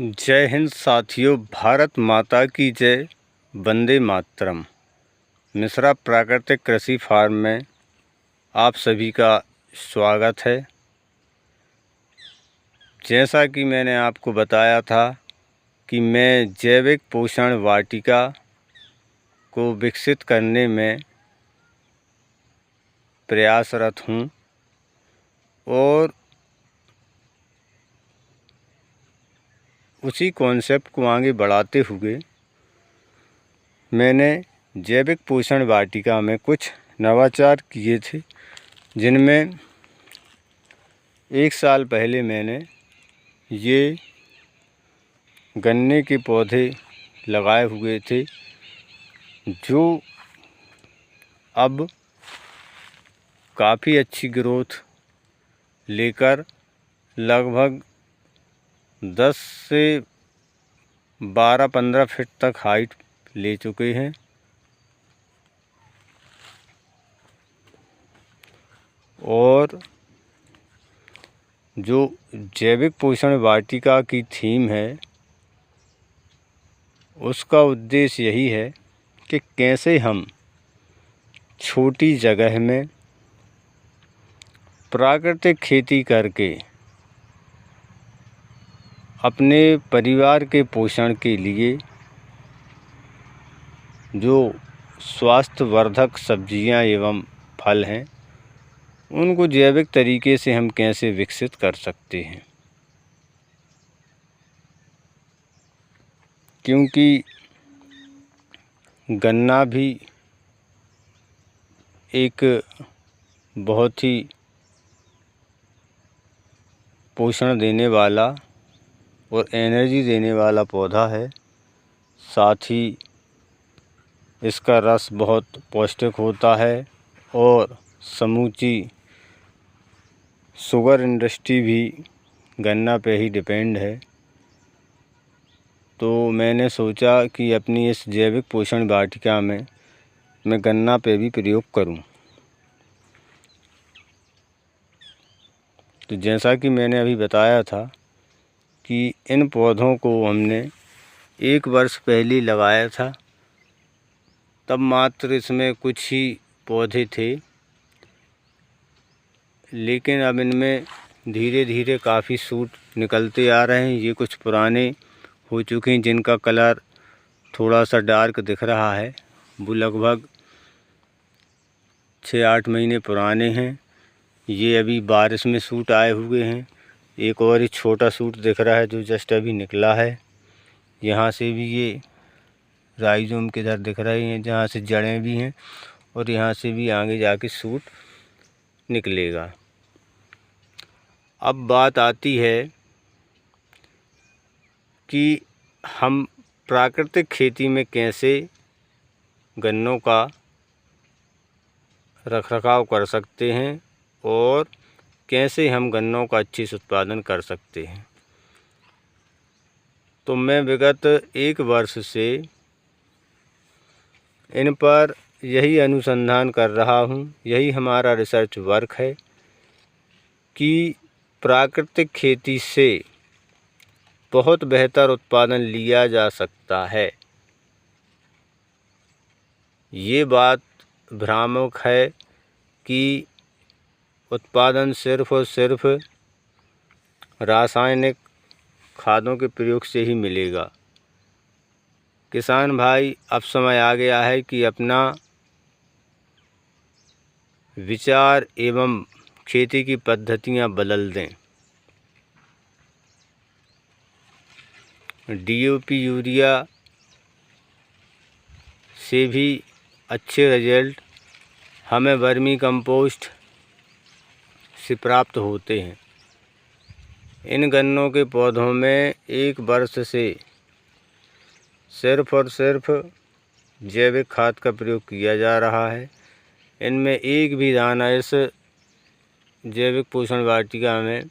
जय हिंद साथियों। भारत माता की जय। वंदे मातरम। मिश्रा प्राकृतिक कृषि फार्म में आप सभी का स्वागत है। जैसा कि मैंने आपको बताया था कि मैं जैविक पोषण वाटिका को विकसित करने में प्रयासरत हूँ और उसी कॉन्सेप्ट को आगे बढ़ाते हुए मैंने जैविक पोषण वाटिका में कुछ नवाचार किए थे, जिनमें 1 साल पहले मैंने ये गन्ने के पौधे लगाए हुए थे, जो अब काफ़ी अच्छी ग्रोथ लेकर लगभग 10 से 12-15 फीट तक हाइट ले चुके हैं। और जो जैविक पोषण वाटिका की थीम है, उसका उद्देश्य यही है कि कैसे हम छोटी जगह में प्राकृतिक खेती करके अपने परिवार के पोषण के लिए जो स्वास्थ्यवर्धक सब्जियां एवं फल हैं, उनको जैविक तरीके से हम कैसे विकसित कर सकते हैं। क्योंकि गन्ना भी एक बहुत ही पोषण देने वाला और एनर्जी देने वाला पौधा है। साथ ही इसका रस बहुत पौष्टिक होता है और समूची शुगर इंडस्ट्री भी गन्ना पे ही डिपेंड है। तो मैंने सोचा कि अपनी इस जैविक पोषण वाटिका में मैं गन्ना पे भी प्रयोग करूं। तो जैसा कि मैंने अभी बताया था कि इन पौधों को हमने 1 वर्ष पहले लगाया था, तब मात्र इसमें कुछ ही पौधे थे, लेकिन अब इनमें धीरे धीरे काफ़ी सूट निकलते आ रहे हैं। ये कुछ पुराने हो चुके हैं, जिनका कलर थोड़ा सा डार्क दिख रहा है। वो लगभग 6-8 महीने पुराने हैं। ये अभी बारिश में सूट आए हुए हैं। एक और ही छोटा सूट दिख रहा है जो जस्ट अभी निकला है। यहाँ से भी ये राइजोम के इधर दिख रहे हैं, जहाँ से जड़ें भी हैं, और यहाँ से भी आगे जाके सूट निकलेगा। अब बात आती है कि हम प्राकृतिक खेती में कैसे गन्नों का रखरखाव कर सकते हैं और कैसे हम गन्नों का अच्छे से उत्पादन कर सकते हैं। तो मैं विगत 1 वर्ष से इन पर यही अनुसंधान कर रहा हूँ। यही हमारा रिसर्च वर्क है कि प्राकृतिक खेती से बहुत बेहतर उत्पादन लिया जा सकता है। ये बात भ्रामक है कि उत्पादन सिर्फ और सिर्फ रासायनिक खादों के प्रयोग से ही मिलेगा। किसान भाई, अब समय आ गया है कि अपना विचार एवं खेती की पद्धतियां बदल दें। DAP यूरिया से भी अच्छे रिजल्ट हमें वर्मी कंपोस्ट से प्राप्त होते हैं। इन गन्नों के पौधों में 1 वर्ष से सिर्फ और सिर्फ जैविक खाद का प्रयोग किया जा रहा है। इनमें एक भी दाना इस जैविक पोषण वाटिका में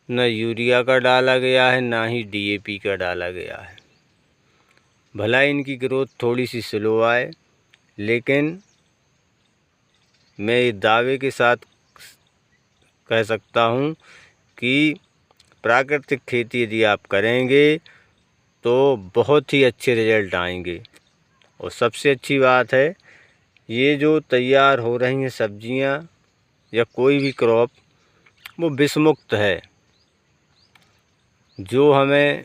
न यूरिया का डाला गया है, ना ही DAP का डाला गया है। भला इनकी ग्रोथ थोड़ी सी स्लो आए, लेकिन मैं ये दावे के साथ कह सकता हूँ कि प्राकृतिक खेती यदि आप करेंगे तो बहुत ही अच्छे रिजल्ट आएंगे। और सबसे अच्छी बात है, ये जो तैयार हो रही हैं सब्जियां या कोई भी क्रॉप, वो विषमुक्त है, जो हमें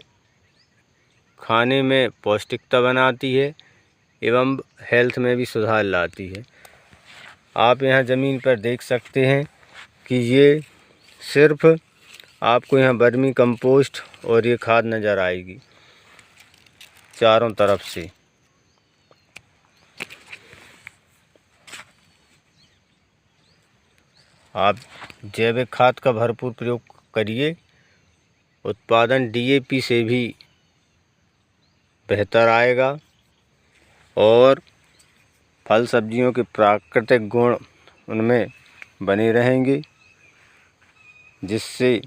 खाने में पौष्टिकता बनाती है एवं हेल्थ में भी सुधार लाती है। आप यहाँ ज़मीन पर देख सकते हैं कि ये सिर्फ आपको यहाँ वर्मी कंपोस्ट और ये खाद नज़र आएगी चारों तरफ से। आप जैविक खाद का भरपूर प्रयोग करिए, उत्पादन DAP से भी बेहतर आएगा और फल सब्जियों के प्राकृतिक गुण उनमें बने रहेंगे, जिससे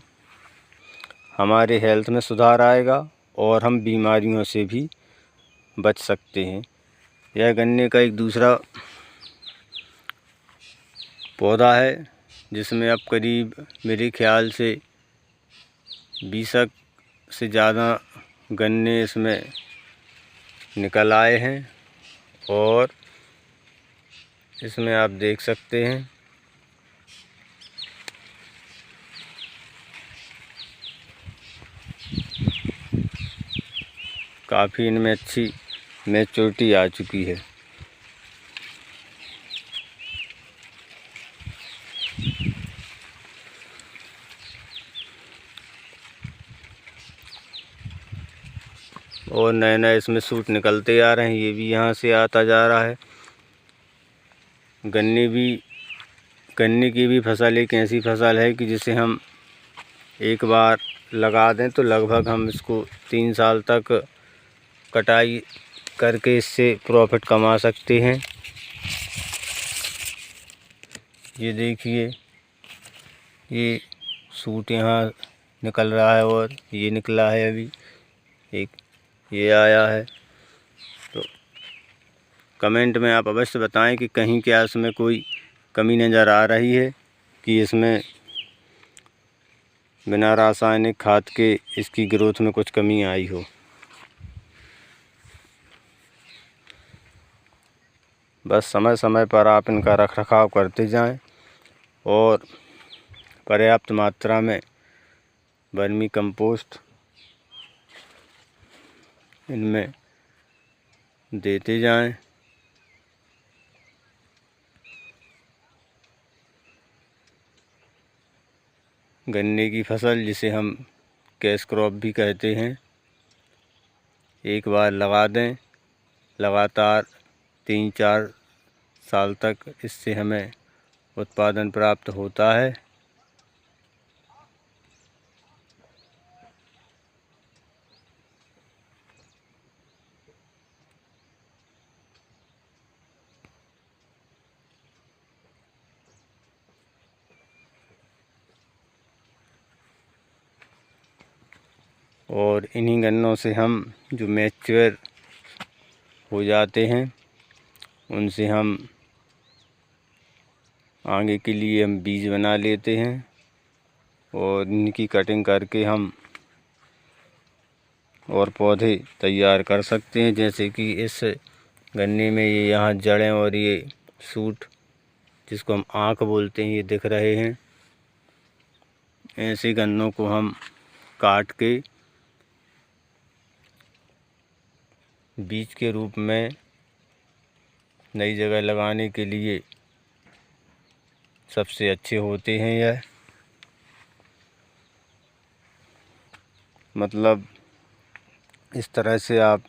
हमारे हेल्थ में सुधार आएगा और हम बीमारियों से भी बच सकते हैं। यह गन्ने का एक दूसरा पौधा है, जिसमें अब करीब मेरे ख्याल से 20 से ज़्यादा गन्ने इसमें निकल आए हैं। और इसमें आप देख सकते हैं काफ़ी इनमें अच्छी मैच्योरिटी आ चुकी है। और नए नए इसमें सूट निकलते आ रहे हैं, ये भी यहाँ से आता जा रहा है। गन्ने की भी फसल एक ऐसी फसल है कि जिसे हम एक बार लगा दें तो लगभग हम इसको 3 साल तक कटाई करके इससे प्रॉफिट कमा सकते हैं। ये देखिए, ये सूट यहाँ निकल रहा है और ये निकला है, अभी एक ये आया है। तो कमेंट में आप अवश्य बताएं कि कहीं क्या इसमें कोई कमी नज़र आ रही है कि इसमें बिना रासायनिक खाद के इसकी ग्रोथ में कुछ कमी आई हो। बस समय समय पर आप इनका रखरखाव करते जाएं और पर्याप्त मात्रा में वर्मी कंपोस्ट इनमें देते जाएं। गन्ने की फसल, जिसे हम कैश क्रॉप भी कहते हैं, एक बार लगा दें, लगातार 3-4 साल तक इससे हमें उत्पादन प्राप्त होता है। और इन्हीं गन्नों से हम जो मैच्योर हो जाते हैं, उनसे हम आगे के लिए हम बीज बना लेते हैं और इनकी कटिंग करके हम और पौधे तैयार कर सकते हैं। जैसे कि इस गन्ने में ये यहाँ जड़ें और ये सूट, जिसको हम आँख बोलते हैं, ये दिख रहे हैं। ऐसे गन्नों को हम काट के बीज के रूप में नई जगह लगाने के लिए सबसे अच्छे होते हैं। यह मतलब इस तरह से आप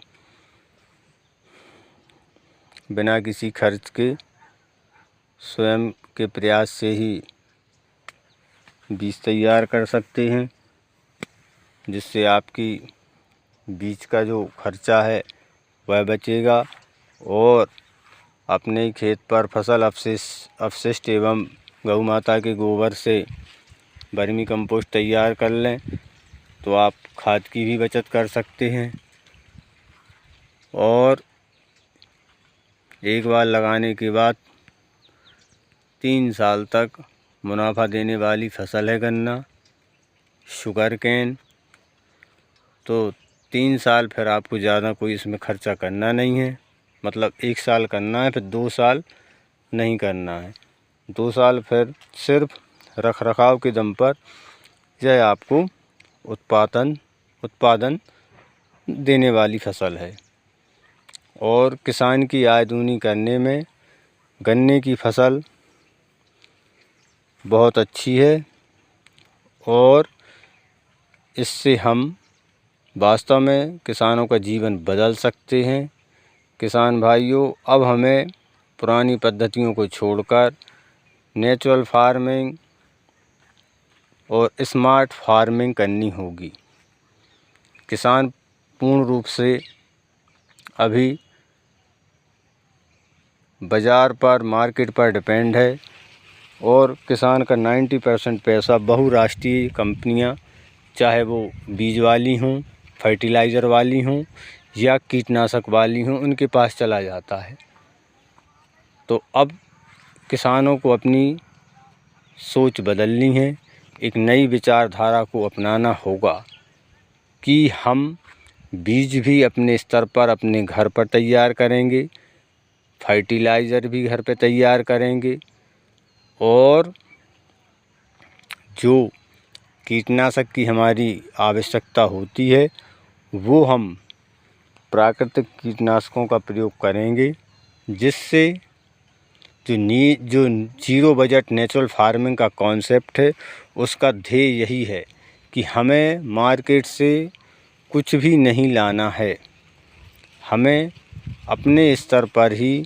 बिना किसी खर्च के स्वयं के प्रयास से ही बीज तैयार कर सकते हैं, जिससे आपकी बीज का जो खर्चा है वह बचेगा और अपने खेत पर फसल अपशिष्ट एवं गौ माता के गोबर से वर्मी कंपोस्ट तैयार कर लें तो आप खाद की भी बचत कर सकते हैं। और एक बार लगाने के बाद 3 साल तक मुनाफा देने वाली फसल है गन्ना। शुगर केन, तो 3 साल फिर आपको ज़्यादा कोई इसमें खर्चा करना नहीं है। मतलब 1 साल करना है, फिर 2 साल नहीं करना है। 2 साल फिर सिर्फ रख रखाव के दम पर यह आपको उत्पादन देने वाली फसल है। और किसान की आय दूनी करने में गन्ने की फसल बहुत अच्छी है और इससे हम वास्तव में किसानों का जीवन बदल सकते हैं। किसान भाइयों, अब हमें पुरानी पद्धतियों को छोड़कर नेचुरल फार्मिंग और स्मार्ट फार्मिंग करनी होगी। किसान पूर्ण रूप से अभी बाज़ार पर, मार्केट पर डिपेंड है और किसान का 90% पैसा बहुराष्ट्रीय कंपनियां, चाहे वो बीज वाली हों, फर्टिलाइज़र वाली हों या कीटनाशक वाली हों, उनके पास चला जाता है। तो अब किसानों को अपनी सोच बदलनी है, एक नई विचारधारा को अपनाना होगा कि हम बीज भी अपने स्तर पर अपने घर पर तैयार करेंगे, फर्टिलाइज़र भी घर पे तैयार करेंगे और जो कीटनाशक की हमारी आवश्यकता होती है वो हम प्राकृतिक कीटनाशकों का प्रयोग करेंगे, जिससे जो जीरो बजट नेचुरल फार्मिंग का कॉन्सेप्ट है उसका ध्येय यही है कि हमें मार्केट से कुछ भी नहीं लाना है। हमें अपने स्तर पर ही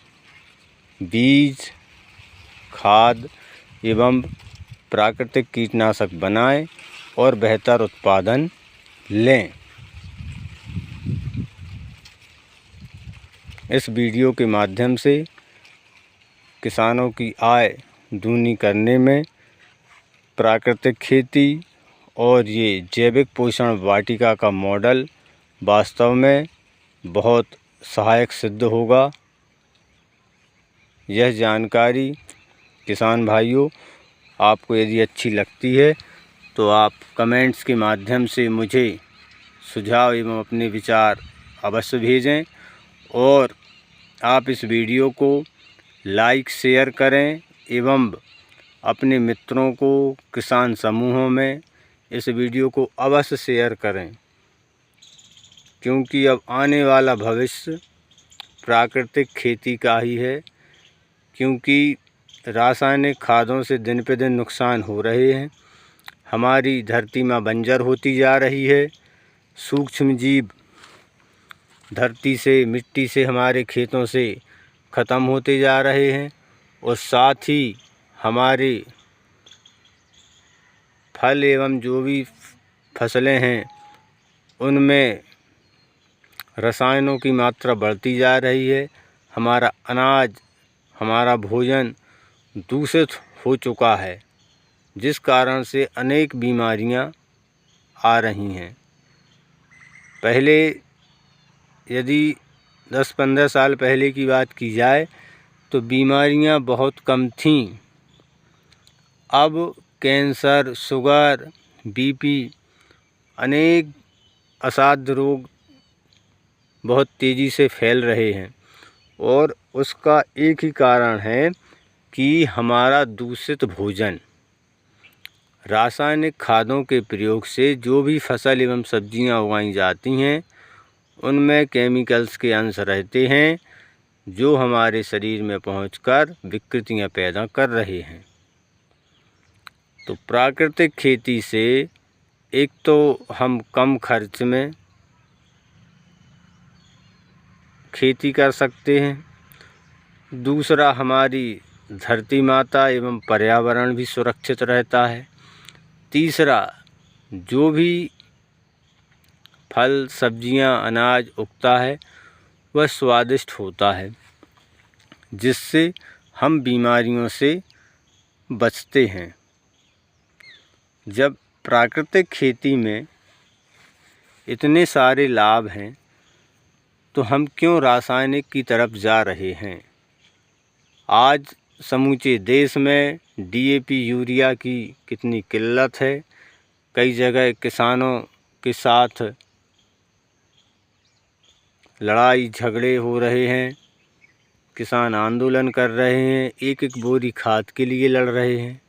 बीज, खाद एवं प्राकृतिक कीटनाशक बनाएं और बेहतर उत्पादन लें। इस वीडियो के माध्यम से किसानों की आय दूनी करने में प्राकृतिक खेती और ये जैविक पोषण वाटिका का मॉडल वास्तव में बहुत सहायक सिद्ध होगा। यह जानकारी किसान भाइयों आपको यदि अच्छी लगती है तो आप कमेंट्स के माध्यम से मुझे सुझाव एवं अपने विचार अवश्य भेजें और आप इस वीडियो को लाइक शेयर करें एवं अपने मित्रों को किसान समूहों में इस वीडियो को अवश्य शेयर करें, क्योंकि अब आने वाला भविष्य प्राकृतिक खेती का ही है। क्योंकि रासायनिक खादों से दिन पे दिन नुकसान हो रहे हैं, हमारी धरती माँ बंजर होती जा रही है, सूक्ष्म जीव धरती से, मिट्टी से, हमारे खेतों से ख़त्म होते जा रहे हैं और साथ ही हमारे फल एवं जो भी फसलें हैं उनमें रसायनों की मात्रा बढ़ती जा रही है। हमारा अनाज, हमारा भोजन दूषित हो चुका है, जिस कारण से अनेक बीमारियां आ रही हैं। पहले यदि 10-15 साल पहले की बात की जाए तो बीमारियां बहुत कम थीं। अब कैंसर, शुगर, बीपी, अनेक असाध्य रोग बहुत तेज़ी से फैल रहे हैं और उसका एक ही कारण है कि हमारा दूषित भोजन। रासायनिक खादों के प्रयोग से जो भी फसल एवं सब्जियां उगाई जाती हैं उनमें केमिकल्स के अंश रहते हैं जो हमारे शरीर में पहुंचकर विकृतियां पैदा कर रहे हैं। तो प्राकृतिक खेती से एक तो हम कम खर्च में खेती कर सकते हैं, दूसरा हमारी धरती माता एवं पर्यावरण भी सुरक्षित रहता है, तीसरा जो भी फल, सब्जियां, अनाज उगता है वह स्वादिष्ट होता है, जिससे हम बीमारियों से बचते हैं। जब प्राकृतिक खेती में इतने सारे लाभ हैं तो हम क्यों रासायनिक की तरफ जा रहे हैं। आज समूचे देश में डीएपी, यूरिया की कितनी किल्लत है। कई जगह किसानों के साथ लड़ाई झगड़े हो रहे हैं, किसान आंदोलन कर रहे हैं, एक एक बोरी खाद के लिए लड़ रहे हैं।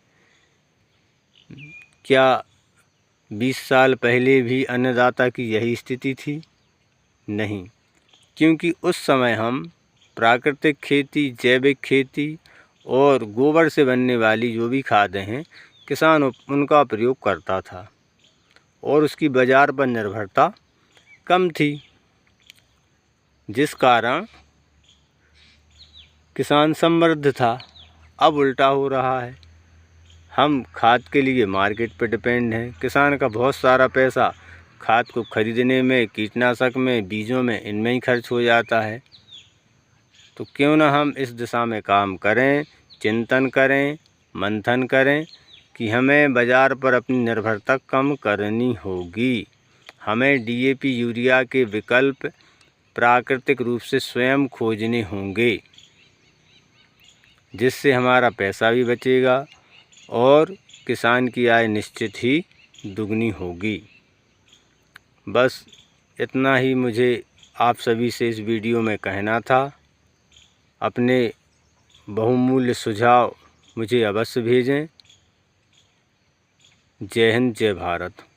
क्या 20 साल पहले भी अन्नदाता की यही स्थिति थी? नहीं, क्योंकि उस समय हम प्राकृतिक खेती, जैविक खेती और गोबर से बनने वाली जो भी खादें हैं, किसान उनका प्रयोग करता था और उसकी बाज़ार पर निर्भरता कम थी, जिस कारण किसान समृद्ध था। अब उल्टा हो रहा है, हम खाद के लिए मार्केट पर डिपेंड हैं। किसान का बहुत सारा पैसा खाद को खरीदने में, कीटनाशक में, बीजों में, इनमें ही खर्च हो जाता है। तो क्यों ना हम इस दिशा में काम करें, चिंतन करें, मंथन करें कि हमें बाज़ार पर अपनी निर्भरता कम करनी होगी। हमें DAP यूरिया के विकल्प प्राकृतिक रूप से स्वयं खोजने होंगे, जिससे हमारा पैसा भी बचेगा और किसान की आय निश्चित ही दुगनी होगी। बस इतना ही मुझे आप सभी से इस वीडियो में कहना था। अपने बहुमूल्य सुझाव मुझे अवश्य भेजें। जय हिंद, जय भारत।